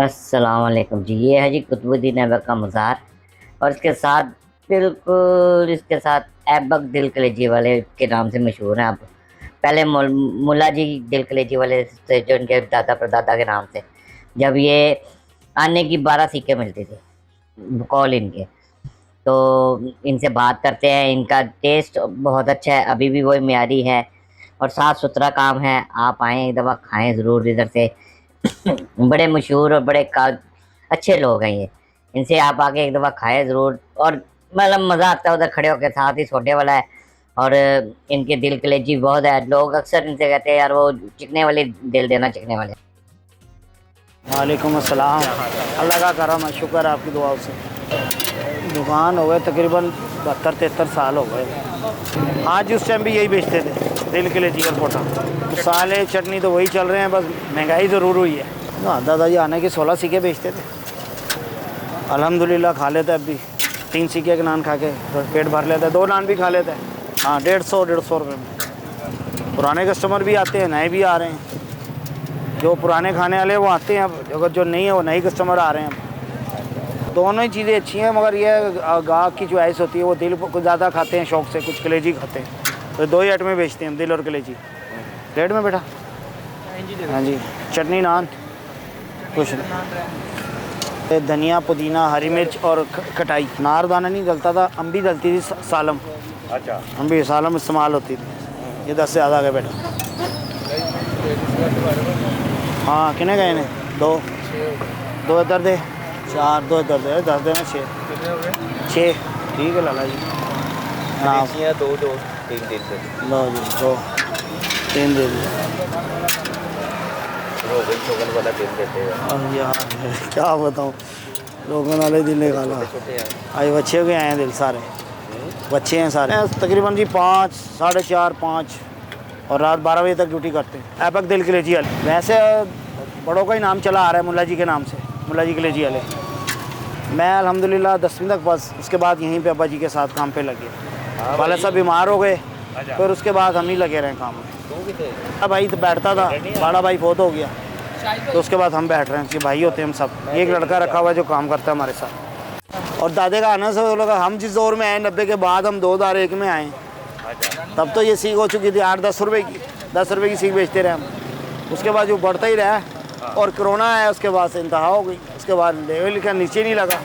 अस्सलाम वालेकुम जी। ये है जी कुतुबुद्दीन ऐबक का मज़ार। और इसके साथ बिल्कुल इसके साथ ऐबक दिल कलेजी वाले के नाम से मशहूर हैं। अब पहले मुल्ला जी दिल कलेजी वाले थे, जो इनके दादा परदादा के नाम से। जब ये आने की 12 सिक्के मिलते थे कॉल इनके, तो इनसे बात करते हैं। इनका टेस्ट बहुत अच्छा है, अभी भी वही म्यारी है और साफ़ सुथरा काम है। आप आएँ, एक दफ़ा खाएँ ज़रूर इधर से। बड़े मशहूर और बड़े का अच्छे लोग हैं ये। इनसे आप आके एक दफ़ा खाएँ ज़रूर। और मतलब मज़ा आता है उधर खड़े होकर। साथ ही छोटे वाला है और इनके दिल कलेजी बहुत है। लोग अक्सर इनसे कहते हैं यार वो चिकने वाले दिल देना, चिकने वाले। वालेकुम अस्सलाम। अल्लाह का करम है, शुक्र है आपकी दुआओं से। दुकान हो गए तकरीबन 72-73 साल हो गए। आज उस टाइम भी यही बेचते थे, दिल के लिए जिगर पोटा। मसाले चटनी तो वही चल रहे हैं, बस महंगाई ज़रूर हुई है ना। दादाजी आने के 16 सिक्के बेचते थे। अल्हम्दुलिल्लाह खा लेते अब भी। 3 सिक्के के नान खा के पेट भर लेते हैं। 2 नान भी खा लेते हैं। हाँ, 150 रुपये में। पुराने कस्टमर भी आते हैं, नए भी आ रहे हैं। जो पुराने खाने वाले वो आते हैं, अब अगर जो नहीं है वो नए कस्टमर आ रहे हैं। दोनों ही चीज़ें अच्छी हैं, मगर ये गाहक की चॉइस होती है। वो दिल को ज़्यादा खाते हैं शौक़ से, कुछ कलेजी खाते हैं। तो 2 ही आइटमें बेचते हैं, दिल और कलेजी। प्लेट में बेटा? हाँ जी। चटनी, नान, कुछ नहीं। धनिया, पुदीना, हरी मिर्च और खटाई। नारदाना नहीं डलता था, अम्बी डलती थी, सालम। अच्छा, अम्बी सालम इस्तेमाल होती थी। ये 10 से ज़्यादा गए बेटा। हाँ, कितने गए ने? 2 इधर दे, 4, 2 इधर दे, 10 देना, 6 ठीक है लाला जी। हाँ, 2 3 दिन से लो जी, 2 3 दे दिए। रोगन वाला दिन देते हैं। और यार क्या बताऊँ, रोगन वाले दिल निकाला। आज बच्चे के आए हैं दिल, सारे बच्चे हैं सारे। तकरीबन जी 5, 4:30, 5 और रात 12 बजे तक ड्यूटी करते हैं। ऐबक दिल कलेजी वाले। वैसे बड़ों का ही नाम चला आ रहा है मुल्ला जी के नाम से, मुल्ला जी कलेजी वाले। मैं अल्हम्दुलिल्लाह 10वीं तक बस, उसके बाद यहीं पे अब्बा जी के साथ काम पे लगे। वाले सब बीमार हो गए, फिर उसके बाद हम ही लगे रहे काम में। बड़ा भाई तो बैठता था, बड़ा भाई बहुत हो गया, तो उसके बाद हम बैठ रहे हैं। उसके भाई होते हैं हम सब। एक लड़का रखा हुआ है जो काम करता है हमारे साथ। और दादे का आना से लगा, हम जिस दौर में आए 90 के बाद, हम 2001 में आए। तब तो ये सीख हो चुकी थी 8-10 रुपये की, 10 रुपये की सीख बेचते रहे हम। उसके बाद जो बढ़ता ही रहा और कोरोना आया, उसके बाद से इंतहा हो गई। उसके बाद लेवल का नीचे नहीं लगा।